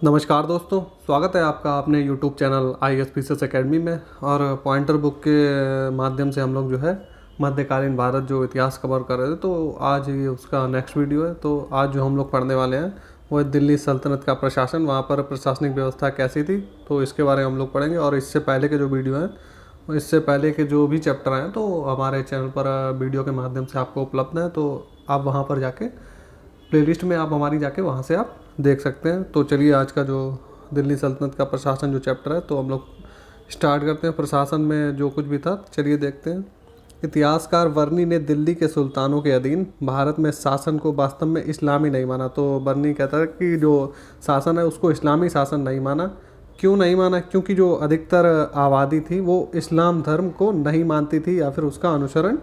नमस्कार दोस्तों, स्वागत है आपका अपने YouTube चैनल ISPCS एकेडमी में। और पॉइंटर बुक के माध्यम से हम लोग जो है मध्यकालीन भारत जो इतिहास कवर कर रहे थे, तो आज ये उसका नेक्स्ट वीडियो है। तो आज जो हम लोग पढ़ने वाले हैं वो है दिल्ली सल्तनत का प्रशासन, वहाँ पर प्रशासनिक व्यवस्था कैसी थी, तो इसके बारे में हम लोग पढ़ेंगे। और इससे पहले के जो वीडियो हैं, इससे पहले के जो भी चैप्टर हैं, तो हमारे चैनल पर वीडियो के माध्यम से आपको उपलब्ध है, तो आप वहाँ पर जाके प्लेलिस्ट में आप हमारी जाके वहाँ से आप देख सकते हैं। तो चलिए आज का जो दिल्ली सल्तनत का प्रशासन जो चैप्टर है, तो हम लोग स्टार्ट करते हैं। प्रशासन में जो कुछ भी था चलिए देखते हैं। इतिहासकार वर्नी ने दिल्ली के सुल्तानों के अधीन भारत में शासन को वास्तव में इस्लामी नहीं माना। तो वर्नी कहता है कि जो शासन है उसको इस्लामी शासन नहीं माना। क्यों नहीं माना? क्योंकि जो अधिकतर आबादी थी वो इस्लाम धर्म को नहीं मानती थी या फिर उसका अनुसरण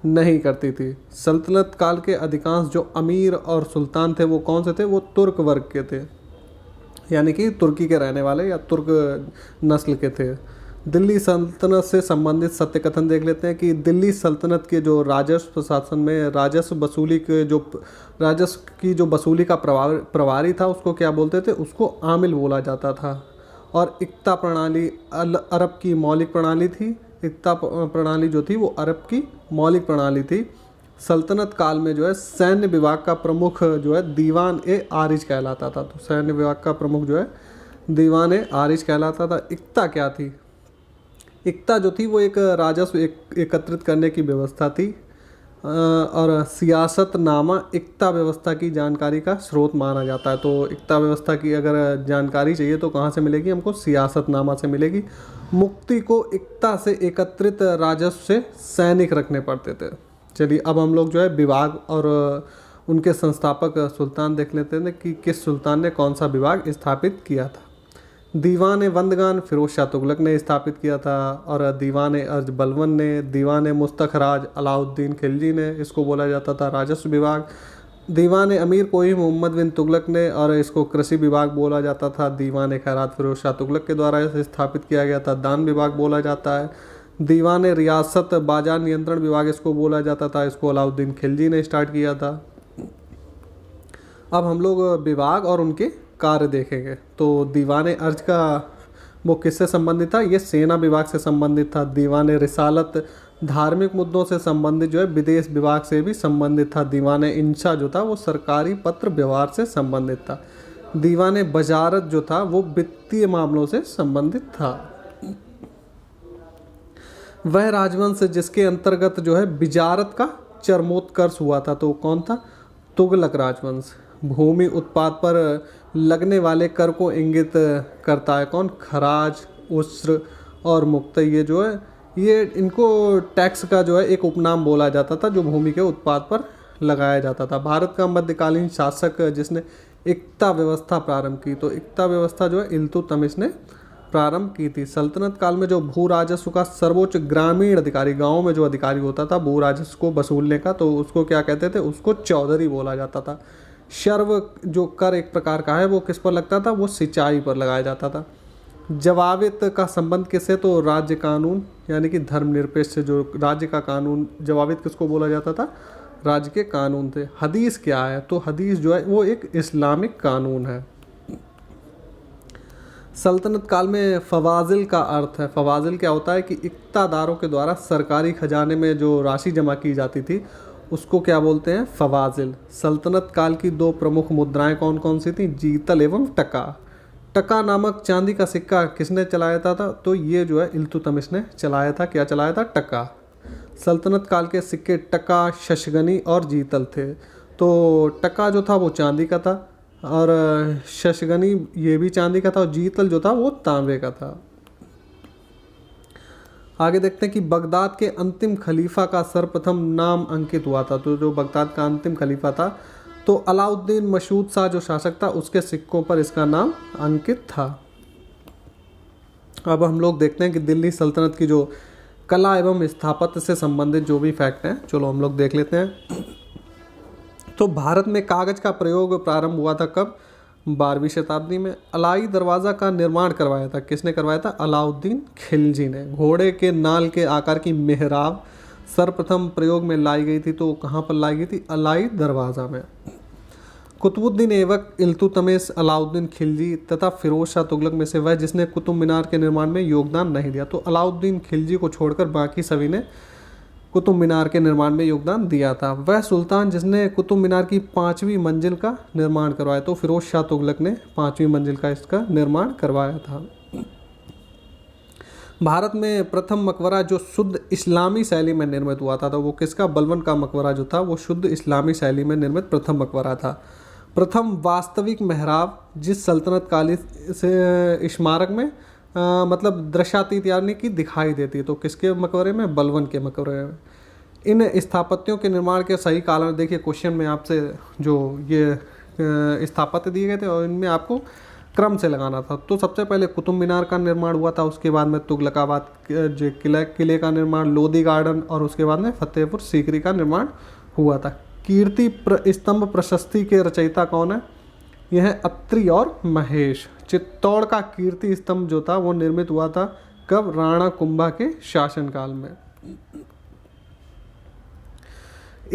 नहीं करती थी। सल्तनत काल के अधिकांश जो अमीर और सुल्तान थे वो कौन से थे? वो तुर्क वर्ग के थे, यानी कि तुर्की के रहने वाले या तुर्क नस्ल के थे। दिल्ली सल्तनत से संबंधित सत्य कथन देख लेते हैं कि दिल्ली सल्तनत के जो राजस्व शासन में राजस्व की जो वसूली का प्रभारी था उसको क्या बोलते थे? उसको आमिल बोला जाता था। और इक्ता प्रणाली अरब की मौलिक प्रणाली थी। इक्ता प्रणाली जो थी वो अरब की मौलिक प्रणाली थी। सल्तनत काल में जो है सैन्य विभाग का प्रमुख जो है दीवान ए आरिज कहलाता था। तो सैन्य विभाग का प्रमुख जो है दीवान ए आरिज कहलाता था। इक्ता क्या थी? इक्ता जो थी वो एक राजस्व एकत्रित करने की व्यवस्था थी। और सियासतनामा इक्ता व्यवस्था की जानकारी का स्रोत माना जाता है। तो इक्ता व्यवस्था की अगर जानकारी चाहिए तो कहाँ से मिलेगी? हमको सियासतनामा से मिलेगी। मुक्ति को इक्ता से एकत्रित राजस्व से सैनिक रखने पड़ते थे। चलिए अब हम लोग जो है विभाग और उनके संस्थापक सुल्तान देख लेते हैं कि किस सुल्तान ने कौन सा विभाग स्थापित किया था। दीवान बंदगान फिरोज शाह तुगलक ने स्थापित किया था। और दीवान अर्ज बलवन ने, दीवान मुस्तखराज अलाउद्दीन खिलजी ने, इसको बोला जाता था राजस्व विभाग। दीवान अमीर कोही मोहम्मद बिन तुगलक ने, और इसको कृषि विभाग बोला जाता था। दीवान खैरात फिरोज शाह तुगलक के द्वारा इसे स्थापित किया गया था। दान विभाग बोला जाता है। दीवान रियासत बाजार नियंत्रण विभाग इसको बोला जाता था, इसको अलाउद्दीन खिलजी ने स्टार्ट किया था। अब हम लोग विभाग और उनके कार्य देखेंगे। तो दीवान अर्ज का वो किससे संबंधित था? ये सेना विभाग से संबंधित था। दीवान रिसालत धार्मिक मुद्दों से संबंधित जो है विदेश विभाग से भी संबंधित था। दीवान इंशा जो था वो सरकारी पत्र व्यवहार से संबंधित था। दीवान बजारत जो था वो वित्तीय मामलों से संबंधित था। वह राजवंश जिसके अंतर्गत जो है बिजारत का चरमोत्कर्ष हुआ था, तो कौन था? तुगलक राजवंश। भूमि उत्पाद पर लगने वाले कर को इंगित करता है कौन? खराज, उस्र और मुक्त। ये जो है ये इनको टैक्स का जो है एक उपनाम बोला जाता था जो भूमि के उत्पाद पर लगाया जाता था। भारत का मध्यकालीन शासक जिसने इक्ता व्यवस्था प्रारंभ की, तो इक्ता व्यवस्था जो है इल्तुतमिश ने प्रारंभ की थी। सल्तनत काल में जो भू राजस्व का सर्वोच्च ग्रामीण अधिकारी, गांव में जो अधिकारी होता था भू राजस्व को वसूलने का, तो उसको क्या कहते थे? उसको चौधरी बोला जाता था। शर्व जो कर एक प्रकार का है वो किस पर लगता था? वो सिंचाई पर लगाया जाता था। जवाबित का संबंध किससे? तो राज्य कानून, यानी कि धर्मनिरपेक्ष से जो राज्य का कानून, जवाबित किसको बोला जाता था? राज्य के कानून थे। हदीस क्या है? तो हदीस जो है वो एक इस्लामिक कानून है। सल्तनत काल में फवाजिल का अर्थ है, फवाजिल क्या होता है कि इक्तादारों के द्वारा सरकारी खजाने में जो राशि जमा की जाती थी उसको क्या बोलते हैं? फवाजिल। सल्तनत काल की दो प्रमुख मुद्राएं कौन कौन सी थी? जीतल एवं टका। टका नामक चांदी का सिक्का किसने चलाया था? तो ये जो है इल्तुतमिश ने चलाया था। क्या चलाया था? टका। सल्तनत काल के सिक्के टका, शशगनी और जीतल थे। तो टका जो था वो चांदी का था, और शशगनी ये भी चांदी का था, और जीतल जो था वो तांबे का था। आगे देखते हैं कि बगदाद के अंतिम खलीफा का सर्वप्रथम नाम अंकित हुआ था। तो जो बगदाद का अंतिम खलीफा था तो अलाउद्दीन मशहूद शाह जो शासक था उसके सिक्कों पर इसका नाम अंकित था। अब हम लोग देखते हैं कि दिल्ली सल्तनत की जो कला एवं स्थापत्य से संबंधित जो भी फैक्ट हैं, चलो हम लोग देख लेते हैं। तो भारत में कागज का प्रयोग प्रारंभ हुआ था कब? 12वीं शताब्दी में। अलाई दरवाज़ा का निर्माण करवाया था, किसने करवाया था? अलाउद्दीन खिलजी ने। घोड़े के नाल के आकार की मेहराब सर्वप्रथम प्रयोग में लाई गई थी, तो कहाँ पर लाई गई थी? अलाई दरवाज़ा में। कुतुबुद्दीन ऐबक, इल्तुतमिश, अलाउद्दीन खिलजी तथा फिरोज शाह तुगलक में से वह जिसने कुतुब मीनार के निर्माण में योगदान नहीं दिया। तो अलाउद्दीन खिलजी को छोड़कर बाकी सभी ने कुतुब मीनार के निर्माण में योगदान दिया था। वह सुल्तान जिसने कुतुब मीनार की 5वीं मंजिल का निर्माण करवाया। तो फिरोज शाह तुगलक ने 5वीं मंजिल का इसका निर्माण करवाया था। भारत में प्रथम मकबरा जो शुद्ध इस्लामी शैली में निर्मित हुआ था तो वो किसका? बलबन का मकबरा जो था वो शुद्ध इस्लामी शैली में निर्मित प्रथम मकबरा था। प्रथम वास्तविक मेहराब जिस सल्तनत काली से स्मारक में मतलब दृश्यातीत यानी कि दिखाई देती है तो किसके मकबरे में? बलबन के मकबरे में। इन स्थापत्यों के निर्माण के सही कारण देखिए क्वेश्चन में आपसे जो ये स्थापत्य दिए गए थे और इनमें आपको क्रम से लगाना था। तो सबसे पहले कुतुब मीनार का निर्माण हुआ था, उसके बाद में तुगलकाबाद जो किले का निर्माण, लोधी गार्डन और उसके बाद में फतेहपुर सीकरी का निर्माण हुआ था। कीर्ति स्तंभ प्रशस्ति के रचयिता कौन है? यह है अत्रि और महेश। चित्तौड़ का कीर्ति स्तंभ जो था वो निर्मित हुआ था कब? राणा कुंभा के शासनकाल में।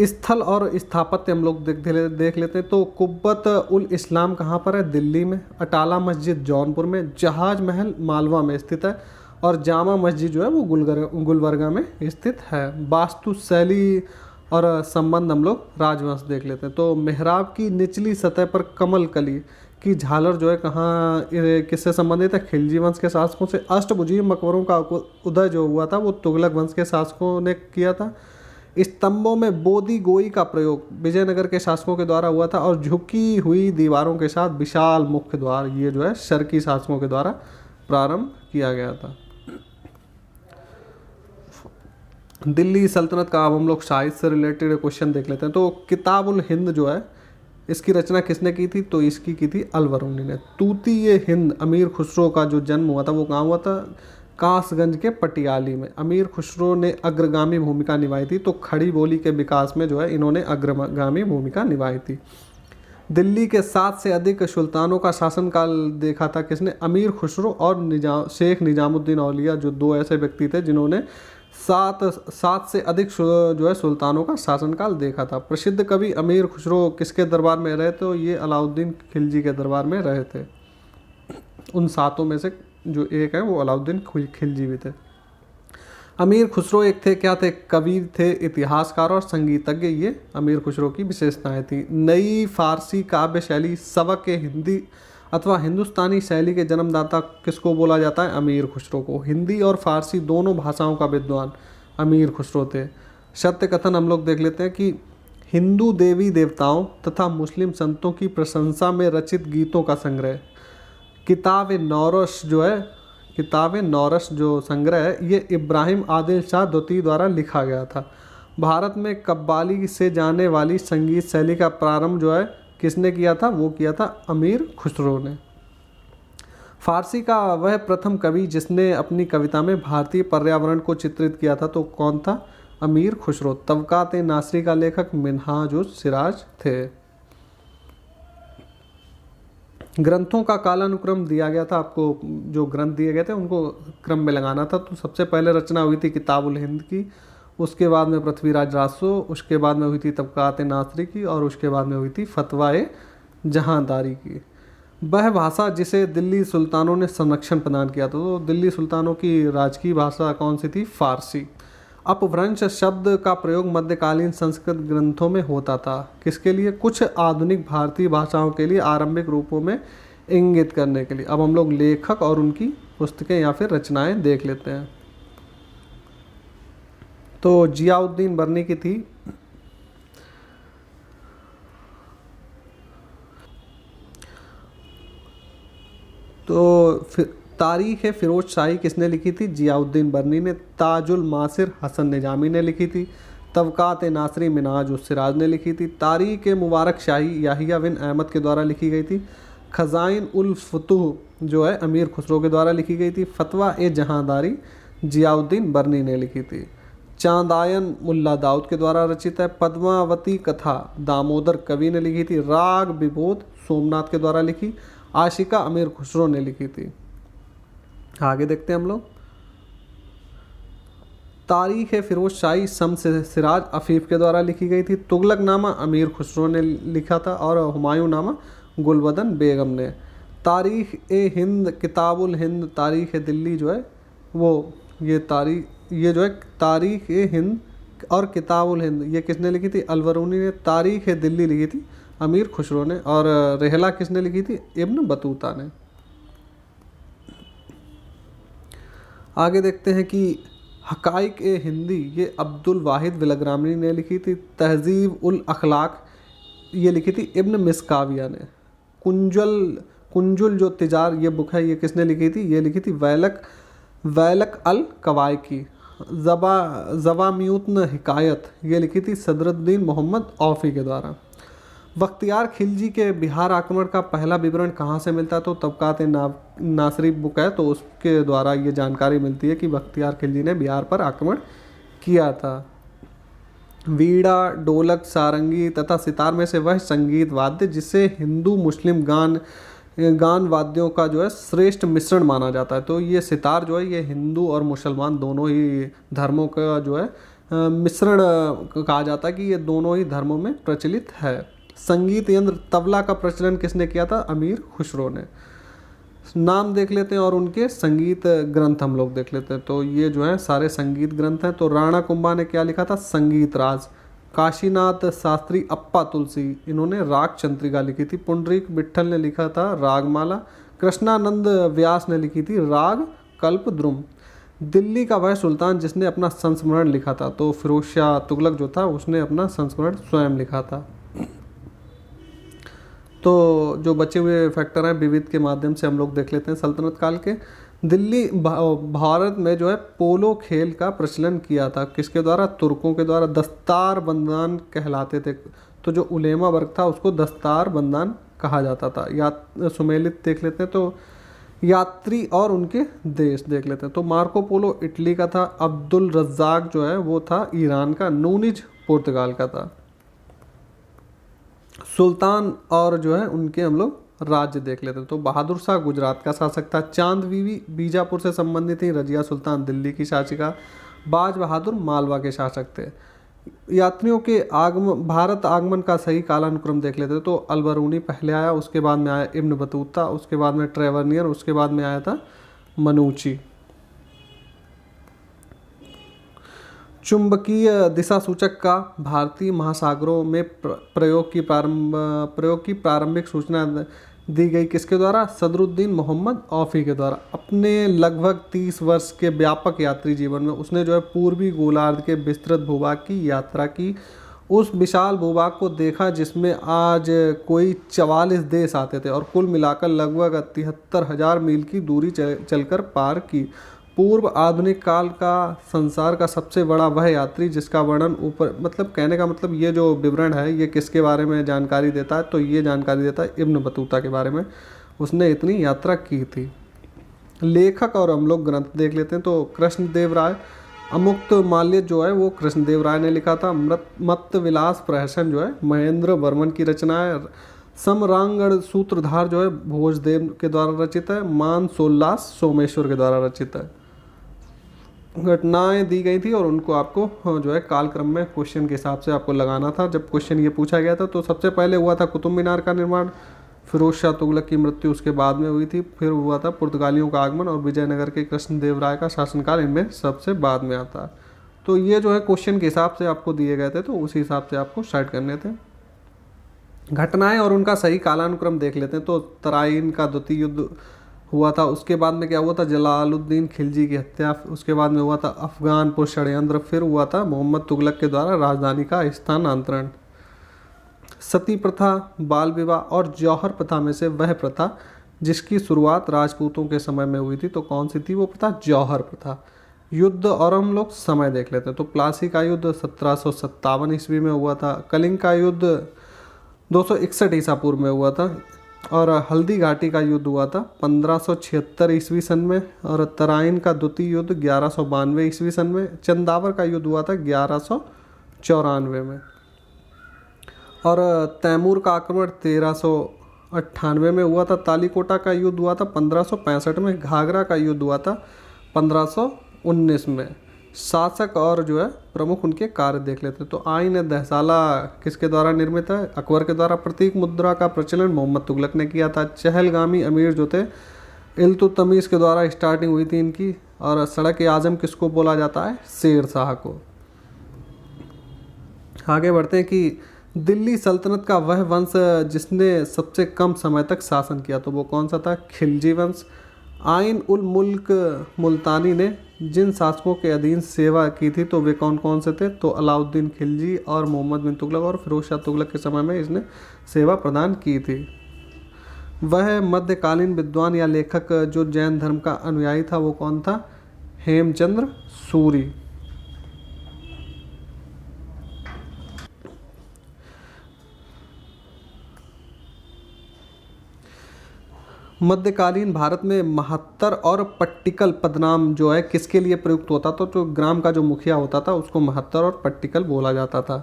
स्थल और स्थापत्य हम लोग देख लेते हैं। तो कुब्बत उल इस्लाम कहाँ पर है? दिल्ली में। अटाला मस्जिद जौनपुर में। जहाज महल मालवा में स्थित है और जामा मस्जिद जो है वो गुलबर्गा में स्थित है। वास्तु शैली और संबंध हम लोग राजवंश देख लेते हैं। तो मेहराब की निचली सतह पर कमल कली की झालर जो है कहाँ किससे संबंधित है? खिलजी वंश के शासकों से। अष्टभुजीय मकबरों का उदय जो हुआ था वो तुगलक वंश के शासकों ने किया था। स्तंभों में बोधी गोई का प्रयोग विजयनगर के शासकों के द्वारा हुआ था और झुकी हुई दीवारों के साथ विशाल मुख्य द्वार ये जो है शर्की शासकों के द्वारा प्रारंभ किया गया था। दिल्ली सल्तनत का अब हम लोग साहित्य से रिलेटेड क्वेश्चन देख लेते हैं। तो किताब उल हिंद जो है इसकी रचना किसने की थी? तो इसकी की थी अल-बरूनी ने। तूती ये हिंद अमीर खुसरो का जो जन्म हुआ था वो कहाँ हुआ था? कासगंज के पटियाली में। अमीर खुसरो ने अग्रगामी भूमिका निभाई थी। तो खड़ी बोली के विकास में जो है इन्होंने अग्रगामी भूमिका निभाई थी। दिल्ली के 7 से अधिक सुल्तानों का शासनकाल देखा था किसने? अमीर खुसरो और शेख निजामुद्दीन औलिया जो दो ऐसे व्यक्ति थे जिन्होंने 7 से अधिक जो है सुल्तानों का शासनकाल देखा था। प्रसिद्ध कवि अमीर खुसरो किसके दरबार में रहे? तो ये अलाउद्दीन खिलजी के दरबार में रहे थे। उन 7 में से जो एक है वो अलाउद्दीन खिलजी भी थे। अमीर खुसरो एक थे क्या थे? कवि थे, इतिहासकार और संगीतज्ञ। ये अमीर खुसरो की विशेषताएं थी। नई फारसी काव्य शैली सबक के हिंदी अथवा हिंदुस्तानी शैली के जन्मदाता किसको बोला जाता है? अमीर खुसरो को। हिंदी और फारसी दोनों भाषाओं का विद्वान अमीर खुसरो थे। सत्य कथन हम लोग देख लेते हैं कि हिंदू देवी देवताओं तथा मुस्लिम संतों की प्रशंसा में रचित गीतों का संग्रह किताब नौरस जो संग्रह है ये इब्राहिम आदिल शाह द्वितीय द्वारा लिखा गया था। भारत में कव्वाली से जाने वाली संगीत शैली का प्रारंभ जो है किसने किया था? वो किया था अमीर खुसरो ने। फारसी का वह प्रथम कवि जिसने अपनी कविता में भारतीय पर्यावरण को चित्रित किया था तो कौन था? अमीर खुसरो। तबकात नासरी का लेखक मिन्हाजुस सिराज थे। ग्रंथों का कालानुक्रम दिया गया था आपको। जो ग्रंथ दिए गए थे उनको क्रम में लगाना था। तो सबसे पहले रचना हुई थी किताब उल हिंद की, उसके बाद में पृथ्वीराज रासो, उसके बाद में हुई थी तबकात नासरी की और उसके बाद में हुई थी फतवाए जहांदारी की। वह भाषा जिसे दिल्ली सुल्तानों ने संरक्षण प्रदान किया था। तो दिल्ली सुल्तानों की राजकीय भाषा कौन सी थी? फारसी। अपभ्रंश शब्द का प्रयोग मध्यकालीन संस्कृत ग्रंथों में होता था किसके लिए? कुछ आधुनिक भारतीय भाषाओं के लिए आरंभिक रूपों में इंगित करने के लिए। अब हम लोग लेखक और उनकी पुस्तकें या फिर रचनाएं देख लेते हैं। तो जियाउद्दीन बर्नी की थी तो फिर तारीख है फिरोज शाही किसने लिखी थी? जियाउद्दीन बर्नी ने। ताजुल मासिर हसन निजामी ने लिखी थी। तबकात नासरी मिनाज उस सिराज ने लिखी थी। तारीख मुबारक शाही याहिया बिन अहमद के द्वारा लिखी गई थी। खजाइन उल फुतूह जो है अमीर खुसरो के द्वारा लिखी गई थी। फतवा ए जहांदारी जियाउद्दीन बर्नी ने लिखी थी। चांदायन मुल्ला दाऊद के द्वारा रचित है। पद्मावती कथा दामोदर कवि ने लिखी थी। राग विबोध सोमनाथ के द्वारा लिखी। आशिका अमीर खुसरो ने लिखी थी। आगे देखते हैं हम लोग। तारीख फिरोज शाही शम्स सिराज अफीफ के द्वारा लिखी गई थी। तुगलकनामा अमीर खुसरो ने लिखा था और हुमायूं नामा गुलबदन बेगम ने। तारीख ए हिंद, किताबुल हिंद, तारीख दिल्ली जो है वो ये जो है तारीख ए हिंद और किताबुल हिंद ये किसने लिखी थी? अलबरूनी ने। तारीख दिल्ली लिखी थी अमीर खुसरो ने। और रहला किसने लिखी थी? इब्न बतूता ने। आगे देखते हैं कि हकाइक ए हिंदी ये अब्दुल वाहिद विलग्रामी ने लिखी थी। तहजीब उल अखलाक ये लिखी थी इब्न मिसकाविया ने। कुंजुल जो तिजार ये बुक है ये किसने लिखी थी? ये लिखी थी वैलक अल कवायकी। ज़वामियुत्न हिकायत ये लिखी थी सदरुद्दीन मोहम्मद औफ़ी के द्वारा। बख्तियार खिलजी के बिहार आक्रमण का पहला विवरण कहाँ से मिलता है? तो तबकात नासरी बुक है तो उसके द्वारा ये जानकारी मिलती है कि बख्तियार खिलजी ने बिहार पर आक्रमण किया था। वीणा, ढोलक, सारंगी तथा सितार में से वह संगीत वाद्य जिसे हिंदू मुस्लिम गान वाद्यों का जो है श्रेष्ठ मिश्रण माना जाता है। तो ये सितार जो है ये हिंदू और मुसलमान दोनों ही धर्मों का जो है मिश्रण कहा जाता है कि ये दोनों ही धर्मों में प्रचलित है। संगीत यंत्र तबला का प्रचलन किसने किया था? अमीर खुसरो ने। नाम देख लेते हैं और उनके संगीत ग्रंथ हम लोग देख लेते हैं। तो ये जो है सारे संगीत ग्रंथ हैं। तो राणा कुंभा ने क्या लिखा था? संगीत राज। काशीनाथ शास्त्री अप्पा तुलसी इन्होंने राग चंद्रिका लिखी थी। पुंडरीक विट्ठल ने लिखा था रागमाला। कृष्णानंद व्यास ने लिखी थी राग कल्पद्रुम। दिल्ली का वह सुल्तान जिसने अपना संस्मरण लिखा था? तो फिरोज शाह तुगलक जो था उसने अपना संस्मरण स्वयं लिखा था। तो जो बचे हुए फैक्टर हैं विविध के माध्यम से हम लोग देख लेते हैं। सल्तनत काल के दिल्ली भारत में जो है पोलो खेल का प्रचलन किया था। किसके द्वारा? तुर्कों के द्वारा। दस्तार बंदान कहलाते थे। तो जो उलेमा वर्ग था उसको दस्तार बंदान कहा जाता था। सुमेलित देख लेते हैं। तो यात्री और उनके देश देख लेते हैं। तो मार्को पोलो इटली का था। अब्दुल रज्जाक जो है वो था ईरान का। नूनिज पुर्तगाल का था। सुल्तान और जो है उनके हम लोग राज्य देख लेते हैं। तो बहादुर शाह गुजरात का शासक था। चांद बीवी बीजापुर से संबंधित थी। रजिया सुल्तान दिल्ली की शासिका। बाज बहादुर मालवा के शासक थे। यात्रियों के भारत आगमन का सही कालानुक्रम देख लेते हैं। तो अलबरूनी पहले आया, उसके बाद में आया इब्न बतूता, उसके बाद में ट्रेवर्नियर, उसके बाद में आया था मनूची। चुंबकीय दिशा सूचक का भारतीय महासागरों में प्रयोग की प्रारंभिक सूचना दी गई किसके द्वारा? सदरुद्दीन मोहम्मद औफ़ी के द्वारा। अपने लगभग 30 वर्ष के व्यापक यात्री जीवन में उसने जो है पूर्वी गोलार्ध के विस्तृत भूभाग की यात्रा की। उस विशाल भूभाग को देखा जिसमें आज कोई 44 देश आते थे और कुल मिलाकर लगभग 73,000 मील की दूरी चलकर पार की। पूर्व आधुनिक काल का संसार का सबसे बड़ा वह यात्री जिसका वर्णन ऊपर, मतलब कहने का मतलब ये जो विवरण है ये किसके बारे में जानकारी देता है? तो ये जानकारी देता है इब्न बतूता के बारे में। उसने इतनी यात्रा की थी। लेखक और हम लोग ग्रंथ देख लेते हैं। तो कृष्णदेव राय अमुक्त माल्य जो है वो कृष्णदेव राय ने लिखा था। मत्त विलास प्रहसन जो है महेंद्र वर्मन की रचना है। समरांगण सूत्रधार जो है भोजदेव के द्वारा रचित है। मान सोल्लास सोमेश्वर के द्वारा रचित है। घटनाएं दी गई थी और उनको आपको जो है कालक्रम में क्वेश्चन के हिसाब से आपको लगाना था। जब क्वेश्चन ये पूछा गया था तो सबसे पहले हुआ था कुतुब मीनार का निर्माण। फिरोज शाह तुगलक की मृत्यु उसके बाद में हुई थी। फिर हुआ था पुर्तगालियों का आगमन और विजयनगर के कृष्णदेव राय का शासनकाल, इनमें सबसे बाद में आता है। तो ये जो है क्वेश्चन के हिसाब से आपको दिए गए थे तो उसी हिसाब से आपको स्टार्ट करने थे। घटनाएं और उनका सही कालानुक्रम देख लेते हैं। तो तराइन का द्वितीय युद्ध हुआ था। उसके बाद में क्या हुआ था? जलालुद्दीन खिलजी की हत्या। उसके बाद में हुआ था अफगानपुर षड्यंत्र। फिर हुआ था मोहम्मद तुगलक के द्वारा राजधानी का स्थानांतरण। सती प्रथा, बाल विवाह और जौहर प्रथा में से वह प्रथा जिसकी शुरुआत राजपूतों के समय में हुई थी तो कौन सी थी? वो प्रथा जौहर प्रथा। युद्ध और हम लोग समय देख लेते हैं। तो प्लासी का युद्ध 1757 ईस्वी में हुआ था। कलिंग का युद्ध 261 ईसा पूर्व में हुआ था। और हल्दी घाटी का युद्ध हुआ था 1576 ईस्वी सन में। और तराइन का द्वितीय युद्ध 1192 ईस्वी सन में। चंदावर का युद्ध हुआ था 1194 में। और तैमूर का आक्रमण 1398 में हुआ था। तालीकोटा का युद्ध हुआ था 1565 में। घाघरा का युद्ध हुआ था 1519 में। शासक और जो है प्रमुख उनके कार्य देख लेते हैं। तो आईन दहसाला किसके द्वारा निर्मित है? अकबर के द्वारा। प्रतीक मुद्रा का प्रचलन मोहम्मद तुगलक ने किया था। चहलगामी अमीर जो थे इल्तुतमिश के द्वारा स्टार्टिंग हुई थी इनकी। और सड़क आजम किसको बोला जाता है? शेर शाह को। आगे बढ़ते हैं कि दिल्ली सल्तनत का वह वंश जिसने सबसे कम समय तक शासन किया, तो वो कौन सा था? खिलजी वंश। आइन उल मुल्क मुल्तानी ने जिन शासकों के अधीन सेवा की थी तो वे कौन कौन से थे? तो अलाउद्दीन खिलजी और मोहम्मद बिन तुगलक और फिरोज शाह तुगलक के समय में इसने सेवा प्रदान की थी। वह मध्यकालीन विद्वान या लेखक जो जैन धर्म का अनुयायी था वो कौन था? हेमचंद्र सूरी। मध्यकालीन भारत में महत्तर और पट्टिकल पदनाम जो है किसके लिए प्रयुक्त होता था? तो ग्राम का जो मुखिया होता था उसको महत्तर और पट्टिकल बोला जाता था।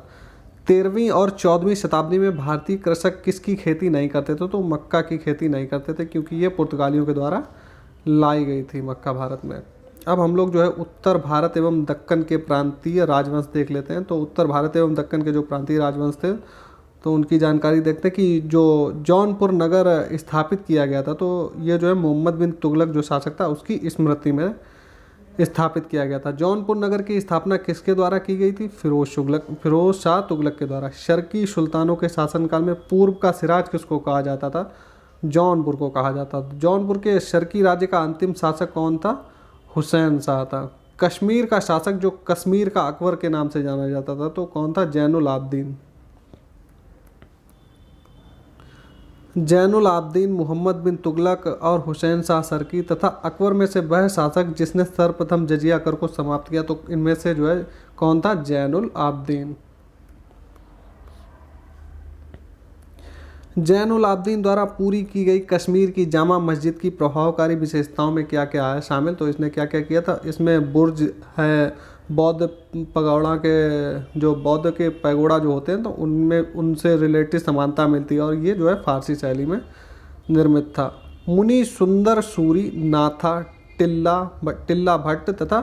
13वीं और 14वीं शताब्दी में भारतीय कृषक किसकी खेती नहीं करते थे? तो मक्का की खेती नहीं करते थे, क्योंकि ये पुर्तगालियों के द्वारा लाई गई थी मक्का भारत में। अब हम लोग जो है उत्तर भारत एवं दक्कन के प्रांतीय राजवंश देख लेते हैं। तो उत्तर भारत एवं दक्कन के जो प्रांतीय राजवंश थे तो उनकी जानकारी देखते हैं कि जो जौनपुर नगर स्थापित किया गया था, तो ये जो है मोहम्मद बिन तुगलक जो शासक था उसकी स्मृति में स्थापित किया गया था। जौनपुर नगर की स्थापना किसके द्वारा की गई थी? फिरोज शाह तुगलक के द्वारा। शर्की सुल्तानों के शासनकाल में पूर्व का सिराज किसको कहा जाता था? जौनपुर को कहा जाता था। जौनपुर के शर्की राज्य का अंतिम शासक कौन था? हुसैन शाह था। कश्मीर का शासक जो कश्मीर का अकबर के नाम से जाना जाता था तो कौन था? जैनुल आबदीन। जैनुल आबदीन, मोहम्मद बिन तुगलक और हुसैन शाह शर्की तथा अकबर में से वह शासक जिसने सर्वप्रथम जजिया कर को समाप्त किया, तो इनमें से जो है कौन था? जैनुल आबदीन। जैनुल आबदीन द्वारा पूरी की गई कश्मीर की जामा मस्जिद की प्रभावकारी विशेषताओं में क्या क्या है शामिल? तो इसने क्या क्या किया था? इसमें बुर्ज है, बौद्ध पगोड़ा के जो बौद्ध के पैगोड़ा जो होते हैं तो उनमें उनसे रिलेटेड समानता मिलती है और ये जो है फारसी शैली में निर्मित था। मुनि सुंदर सूरी, नाथा, टिल्ला भट्ट तथा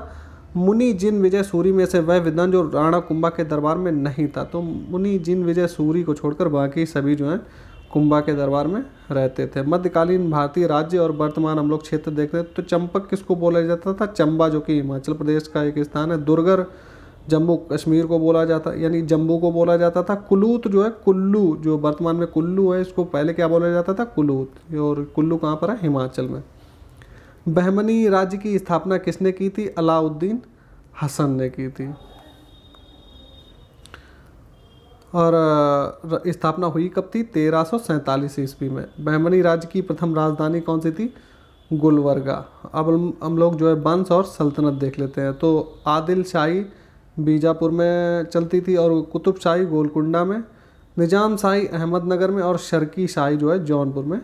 मुनि जिन विजय सूरी में से वह विद्वान जो राणा कुंभा के दरबार में नहीं था। तो मुनि जिन विजय सूरी को छोड़कर बाकी सभी जो हैं कुंभा के दरबार में रहते थे। मध्यकालीन भारतीय राज्य और वर्तमान हम लोग क्षेत्र देखते हैं तो चंपक किसको बोला जाता था? चंबा, जो कि हिमाचल प्रदेश का एक स्थान है। दुर्गर जम्मू कश्मीर को बोला जाता, यानी जम्मू को बोला जाता था। कुलूत जो है, कुल्लू जो वर्तमान में कुल्लू है, इसको पहले क्या बोला जाता था? कुलूत। और कुल्लू कहाँ पर है? हिमाचल में। बहमनी राज्य की स्थापना किसने की थी? अलाउद्दीन हसन ने की थी। और स्थापना हुई कब थी? 1347 ईस्वी में। बहमनी राज्य की प्रथम राजधानी कौन सी थी? गुलबर्गा। अब हम लोग जो है वंश और सल्तनत देख लेते हैं। तो आदिल शाही बीजापुर में चलती थी और कुतुब शाही गोलकुंडा में, निजाम शाही अहमदनगर में और शर्की शाही जो है जौनपुर में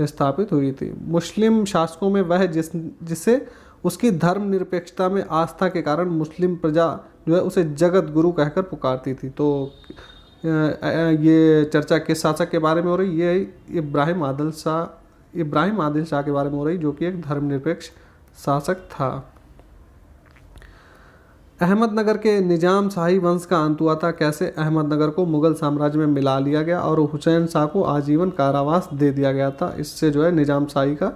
स्थापित हुई थी। मुस्लिम शासकों में वह जिसे उसकी धर्मनिरपेक्षता में आस्था के कारण मुस्लिम प्रजा जो है उसे जगत गुरु कहकर पुकारती थी। तो ये चर्चा किस शासक के बारे में हो रही? ये इब्राहिम आदिल शाह के बारे में हो रही, जो कि एक धर्मनिरपेक्ष शासक था। अहमदनगर के निजाम शाही वंश का अंत हुआ था कैसे? अहमदनगर को मुगल साम्राज्य में मिला लिया गया और हुसैन शाह को आजीवन कारावास दे दिया गया था। इससे जो है निजाम शाही का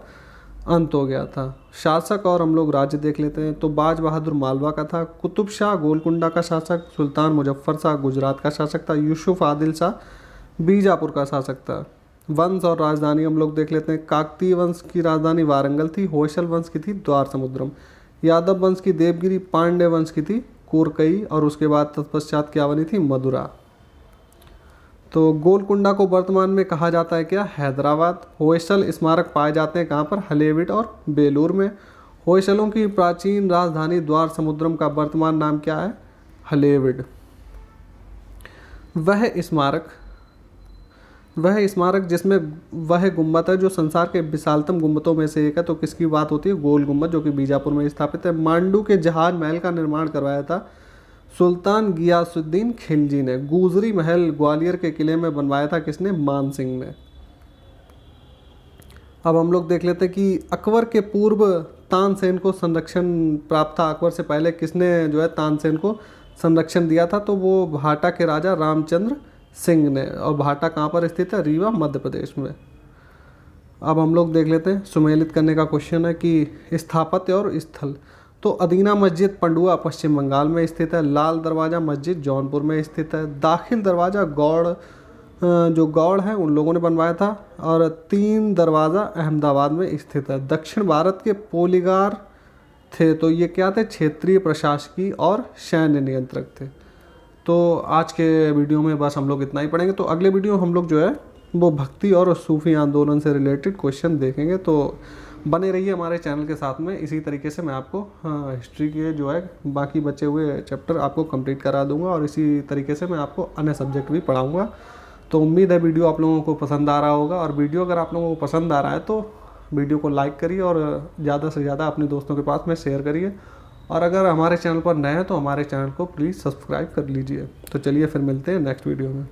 अंत हो गया था। शासक और हम लोग राज्य देख लेते हैं। तो बाज बहादुर मालवा का था। कुतुब शाह गोलकुंडा का शासक। सुल्तान मुजफ्फर शाह गुजरात का शासक था। यूसुफ आदिल शाह बीजापुर का शासक था। वंश और राजधानी हम लोग देख लेते हैं। काकतीय वंश की राजधानी वारंगल थी। होयसल वंश की थी द्वार समुद्रम। यादव वंश की देवगिरी। पांड्य वंश की थी कोरकई और उसके बाद तत्पश्चात क्या बनी थी? मदुरा। तो गोलकुंडा को वर्तमान में कहा जाता है क्या? हैदराबाद। होयसल स्मारक पाए जाते हैं कहाँ पर? हलेबीड और बेलूर में। होयसलों की प्राचीन राजधानी द्वार समुद्रम का वर्तमान नाम क्या है? हलेबीड। वह स्मारक जिसमें वह गुम्बद है जो संसार के विशालतम गुम्बदों में से एक है, तो किसकी बात होती है? गोल गुम्बद, जो कि बीजापुर में स्थापित है। मांडू के जहाज महल का निर्माण करवाया था सुल्तान गियासुद्दीन खिलजी ने। गुजरी महल ग्वालियर के किले में बनवाया था किसने? मान सिंह ने। अब हम लोग देख लेते हैं कि अकबर के पूर्व तानसेन को संरक्षण प्राप्त था। अकबर से पहले किसने जो है तानसेन को संरक्षण दिया था, तो वो भाटा के राजा रामचंद्र सिंह ने। और भाटा कहाँ पर स्थित है? रीवा मध्य प्रदेश में। अब हम लोग देख लेते हैं, सुमेलित करने का क्वेश्चन है कि स्थापत्य और स्थल। तो अदीना मस्जिद पंडुआ पश्चिम बंगाल में स्थित है। लाल दरवाज़ा मस्जिद जौनपुर में स्थित है। दाखिल दरवाज़ा गौड़ जो गौड़ है उन लोगों ने बनवाया था। और 3 दरवाज़ा अहमदाबाद में स्थित है। दक्षिण भारत के पोलीगार थे, तो ये क्या थे? क्षेत्रीय प्रशासकीय और सैन्य नियंत्रक थे। तो आज के वीडियो में बस हम लोग इतना ही पढ़ेंगे। तो अगले वीडियो हम लोग जो है वो भक्ति और सूफी आंदोलन से रिलेटेड क्वेश्चन देखेंगे। तो बने रहिए हमारे चैनल के साथ में। इसी तरीके से मैं आपको हिस्ट्री के जो है बाकी बचे हुए चैप्टर आपको कंप्लीट करा दूंगा, और इसी तरीके से मैं आपको अन्य सब्जेक्ट भी पढ़ाऊंगा। तो उम्मीद है वीडियो आप लोगों को पसंद आ रहा होगा, और वीडियो अगर आप लोगों को पसंद आ रहा है तो वीडियो को लाइक करिए और ज़्यादा से ज़्यादा अपने दोस्तों के पास में शेयर करिए। और अगर हमारे चैनल पर नए हैं तो हमारे चैनल को प्लीज़ सब्सक्राइब कर लीजिए। तो चलिए फिर मिलते हैं नेक्स्ट वीडियो में।